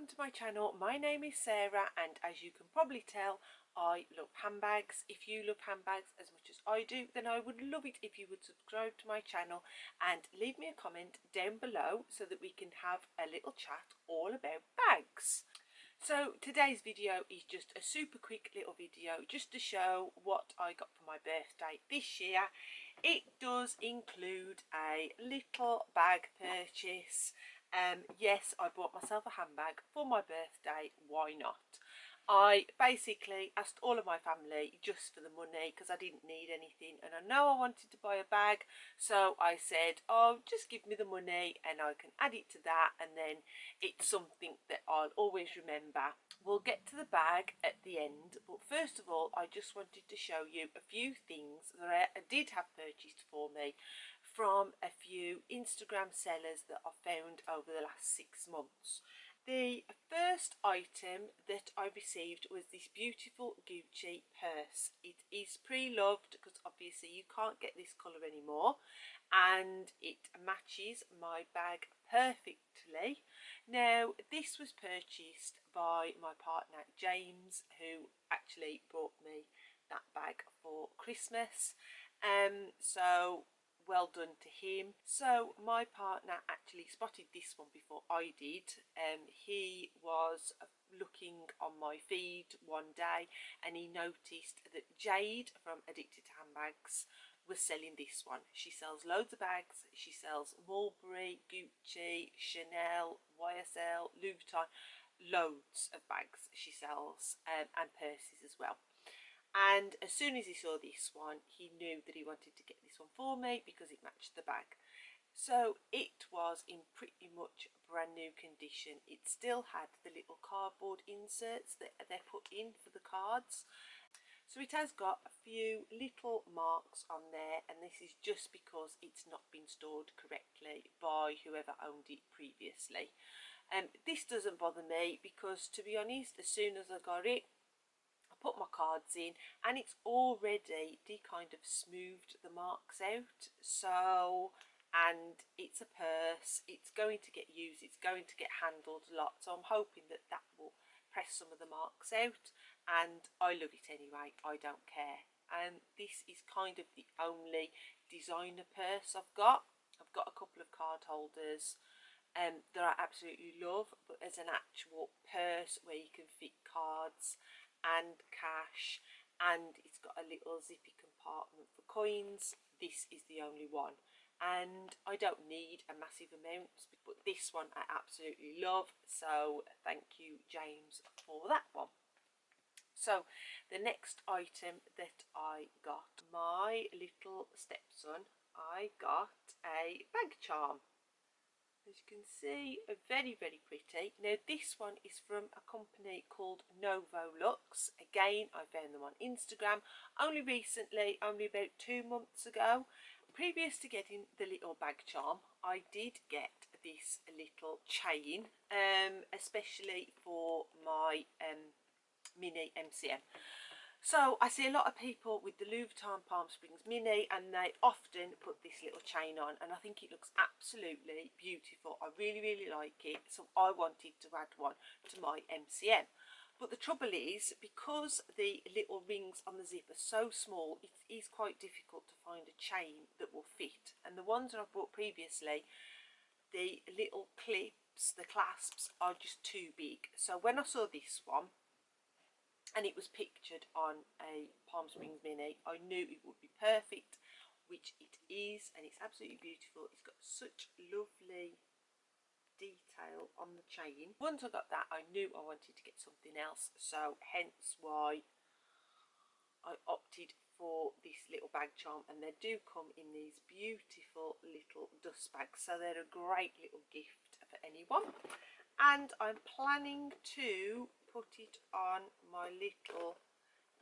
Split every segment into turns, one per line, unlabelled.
to my channel. My name is Sarah and as you can probably tell, I love handbags. If you love handbags as much as I do, then I would love it if you would subscribe to my channel and leave me a comment down below so that we can have a little chat all about bags. So today's video is just a super quick little video just to show what I got for my birthday this year. It does include a little bag purchase. Yes, I bought myself a handbag for my birthday, why not? I basically asked all of my family just for the money because I didn't need anything and I know I wanted to buy a bag, so I said, oh, just give me the money and I can add it to that, and then it's something that I'll always remember. We'll get to the bag at the end, but first of all I just wanted to show you a few things that I did have purchased for me from a few Instagram sellers that I've found over the last 6 months. The first item that I received was this beautiful Gucci purse. It is pre-loved because obviously you can't get this colour anymore, and it matches my bag perfectly. Now this was purchased by my partner James, who actually bought me that bag for Christmas, so well done to him. So my partner actually spotted this one before I did. He was looking on my feed one day and he noticed that Jade from Addicted to Handbags was selling this one. She sells loads of bags. She sells Mulberry, Gucci, Chanel, YSL, Louis Vuitton, loads of bags she sells, and purses as well. And as soon as he saw this one, he knew that he wanted to get this one for me because it matched the bag. So it was in pretty much brand new condition. It still had the little cardboard inserts that they put in for the cards. So it has got a few little marks on there, and this is just because it's not been stored correctly by whoever owned it previously. This doesn't bother me because, to be honest, as soon as I got it, put my cards in and it's already kind of smoothed the marks out. So, and it's a purse, it's going to get used, it's going to get handled a lot, so I'm hoping that that will press some of the marks out, and I love it anyway, I don't care. And this is kind of the only designer purse I've got. I've got a couple of card holders that I absolutely love, but as an actual purse where you can fit cards and cash, and it's got a little zippy compartment for coins, this is the only one. And I don't need a massive amount, but this one I absolutely love, so thank you James for that one. So the next item that I got, my little stepson, I got a bag charm. As you can see, very pretty. Now this one is from a company called NovoLux. Again, I found them on Instagram only recently, only about 2 months ago. Previous to getting the little bag charm, I did get this little chain, especially for my mini MCM. So I see a lot of people with the Louis Vuitton Palm Springs Mini and they often put this little chain on, and I think it looks absolutely beautiful. I really like it, so I wanted to add one to my MCM. But the trouble is, because the little rings on the zip are so small, it is quite difficult to find a chain that will fit. And the ones that I've bought previously, the little clips, the clasps, are just too big. So when I saw this one, and it was pictured on a Palm Springs Mini, I knew it would be perfect, which it is, and it's absolutely beautiful. It's got such lovely detail on the chain. Once I got that, I knew I wanted to get something else, so hence why I opted for this little bag charm. And they do come in these beautiful little dust bags, so they're a great little gift for anyone. And I'm planning to put it on my little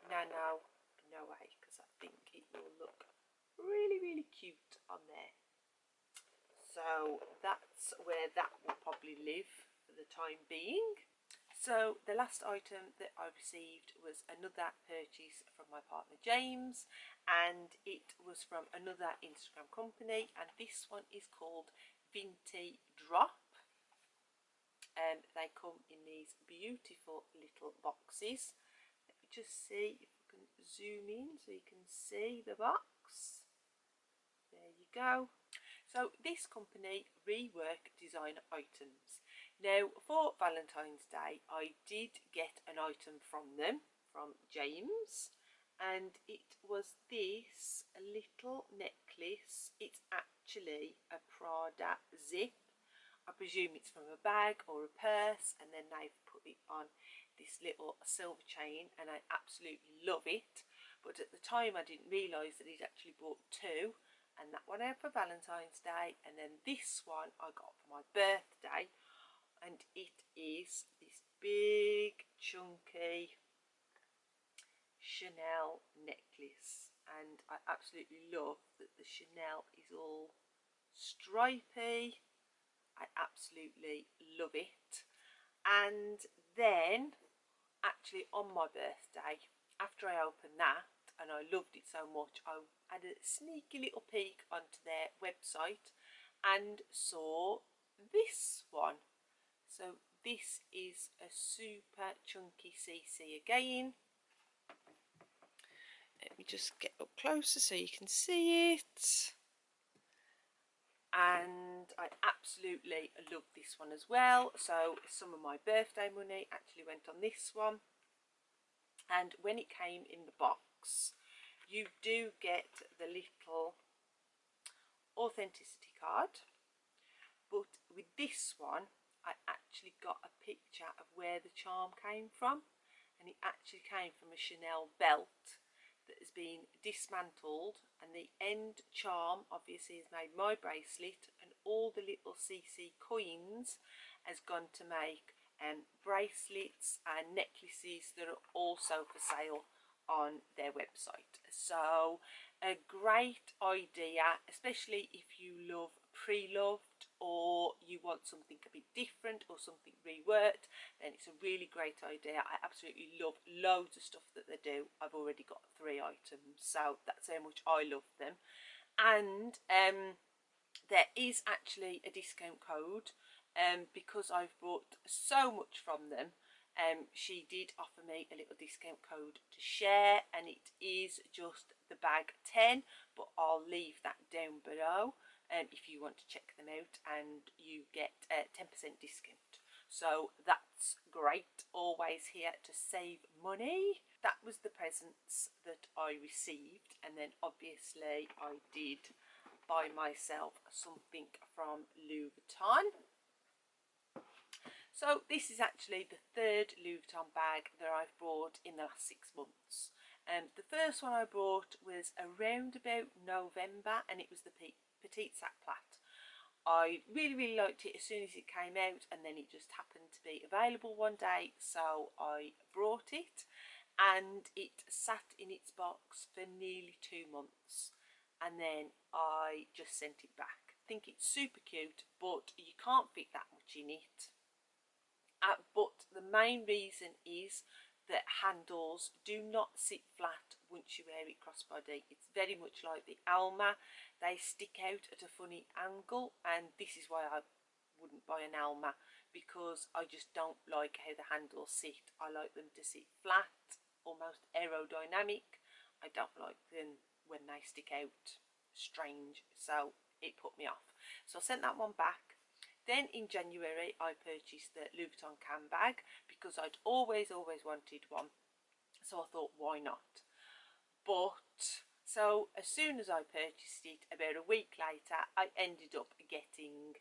Nano Noe because I think it will look really cute on there. So that's where that will probably live for the time being. So the last item that I received was another purchase from my partner James, and it was from another Instagram company, and this one is called Vinty Drop. they come in these beautiful little boxes. Let me just see if I can zoom in so you can see the box. There you go. So this company rework designer items. Now for Valentine's Day I did get an item from them, from James, and it was this little necklace. It's actually a Prada zip. I presume it's from a bag or a purse, and then they've put it on this little silver chain, and I absolutely love it. But at the time I didn't realise that he'd actually bought two, and that one out for Valentine's Day, and then this one I got for my birthday, and it is this big chunky Chanel necklace, and I absolutely love that the Chanel is all stripy. I absolutely love it. And then actually on my birthday, after I opened that and I loved it so much, I had a sneaky little peek onto their website and saw this one. So this is a super chunky CC again. Let me just get up closer so you can see it. And I absolutely love this one as well. So some of my birthday money actually went on this one. And when it came in the box, you do get the little authenticity card, but with this one I actually got a picture of where the charm came from, and it actually came from a Chanel belt that has been dismantled, and the end charm obviously has made my bracelet, and all the little CC coins has gone to make bracelets and necklaces that are also for sale on their website. So a great idea, especially if you love pre-loved or you want something a bit different or something reworked, then it's a really great idea. I absolutely love loads of stuff that they do. I've already got 3 items, so that's how much I love them. And there is actually a discount code because I've bought so much from them. She did offer me a little discount code to share, and it is just the bag 10, but I'll leave that down below if you want to check them out, and you get a 10% discount. So that's great, always here to save money. That was the presents that I received, and then obviously I did buy myself something from Vuitton. So this is actually the 3rd Louis Vuitton bag that I've bought in the last 6 months. The first one I bought was around about November, and it was the Petite Sac Plate. I really liked it as soon as it came out, and then it just happened to be available one day, so I brought it, and it sat in its box for nearly 2 months, and then I just sent it back. I think it's super cute, but you can't fit that much in it. But the main reason is that handles do not sit flat once you wear it crossbody. It's very much like the Alma. They stick out at a funny angle, and this is why I wouldn't buy an Alma, because I just don't like how the handles sit. I like them to sit flat, almost aerodynamic. I don't like them when they stick out strange, so it put me off. So I sent that one back. Then in January I purchased the Louis Vuitton cam bag because I'd always wanted one, so I thought why not. But so as soon as I purchased it, about a week later I ended up getting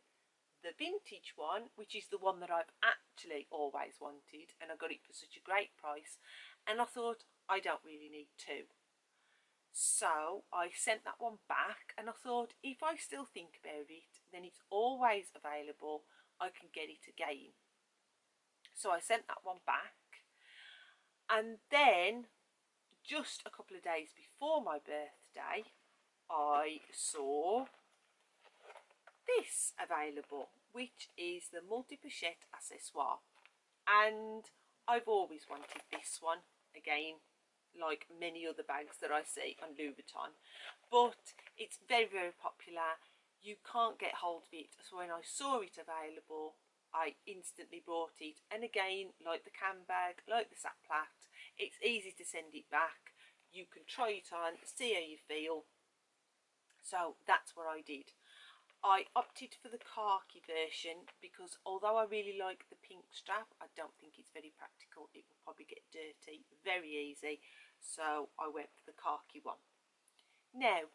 the vintage one, which is the one that I've actually always wanted, and I got it for such a great price, and I thought I don't really need 2. So I sent that one back, and I thought if I still think about it, then it's always available, I can get it again. So I sent that one back, and then just a couple of days before my birthday I saw this available, which is the multi-pochette accessoire, and I've always wanted this one again, like many other bags that I see on Louis Vuitton, but it's very popular. You can't get hold of it, so when I saw it available I instantly bought it. And again, like the cam bag, like the sack plat, it's easy to send it back. You can try it on, see how you feel. So that's what I did. I opted for the khaki version because although I really like the pink strap, I don't think it's very practical. It will probably get dirty very easy, so I went for the khaki one. Now,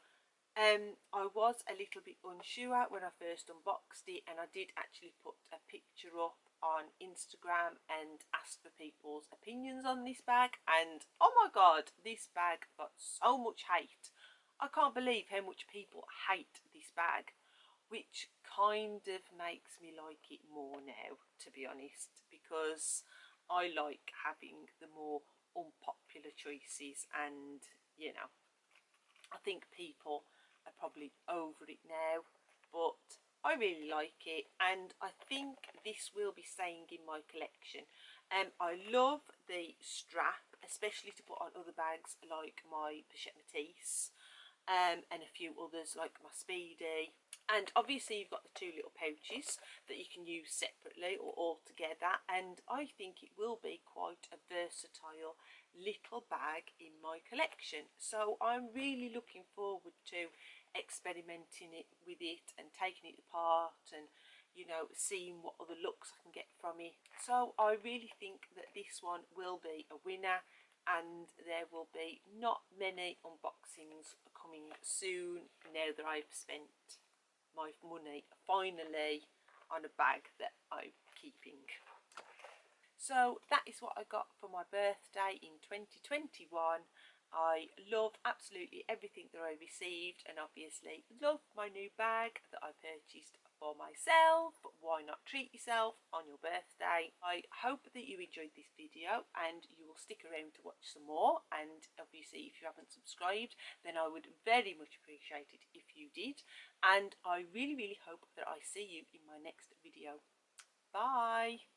I was a little bit unsure when I first unboxed it, and I did actually put a picture up on Instagram and asked for people's opinions on this bag, and oh my god, this bag got so much hate. I can't believe how much people hate this bag, which kind of makes me like it more now, to be honest, because I like having the more unpopular choices, and you know, I think people are probably over it now, but I really like it, and I think this will be staying in my collection. I love the strap, especially to put on other bags like my Pochette and a few others like my Speedy. And obviously you've got the two little pouches that you can use separately or all together, and I think it will be quite a versatile little bag in my collection. So I'm really looking forward to experimenting with it and taking it apart, and you know, seeing what other looks I can get from it. So I really think that this one will be a winner, and there will be not many unboxings coming soon now that I've spent my money finally on a bag that I'm keeping. So that is what I got for my birthday in 2021. I love absolutely everything that I received, and obviously love my new bag that I purchased for myself. Why not treat yourself on your birthday? I hope that you enjoyed this video and you will stick around to watch some more, and obviously if you haven't subscribed, then I would very much appreciate it if you did, and I really hope that I see you in my next video. Bye!